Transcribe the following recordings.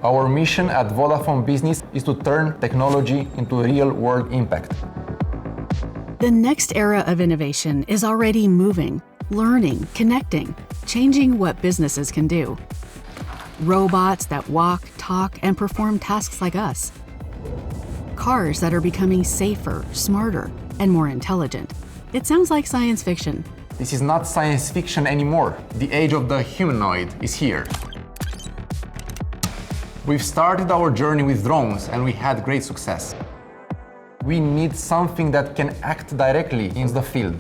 Our mission at Vodafone Business is to turn technology into real-world impact. The next era of innovation is already moving, learning, connecting, changing what businesses can do. Robots that walk, talk, and perform tasks like us. Cars that are becoming safer, smarter, and more intelligent. It sounds like science fiction. This is not science fiction anymore. The age of the humanoid is here. We've started our journey with drones and we had great success. We need something that can act directly in the field.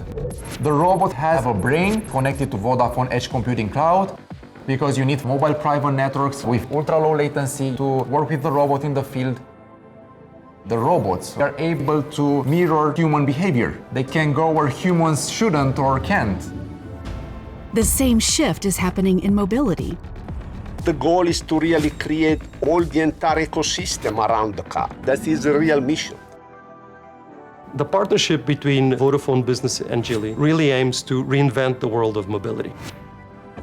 The robot has a brain connected to Vodafone Edge Computing Cloud because you need mobile private networks with ultra-low latency to work with the robot in the field. The robots are able to mirror human behavior. They can go where humans shouldn't or can't. The same shift is happening in mobility. The goal is to really create all the entire ecosystem around the car. That is the real mission. The partnership between Vodafone Business and Jill really aims to reinvent the world of mobility.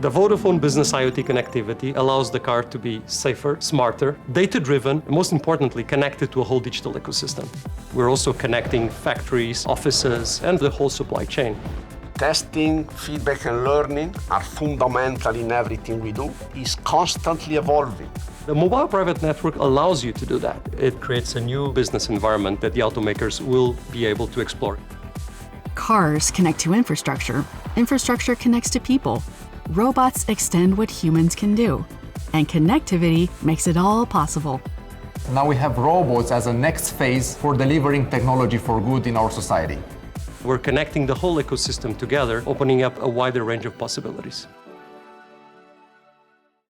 The Vodafone Business IoT connectivity allows the car to be safer, smarter, data-driven, and most importantly, connected to a whole digital ecosystem. We're also connecting factories, offices, and the whole supply chain. Testing, feedback, and learning are fundamental in everything we do. It's constantly evolving. The mobile private network allows you to do that. It creates a new business environment that the automakers will be able to explore. Cars connect to infrastructure. Infrastructure connects to people. Robots extend what humans can do. And connectivity makes it all possible. Now we have robots as a next phase for delivering technology for good in our society. We're connecting the whole ecosystem together, opening up a wider range of possibilities.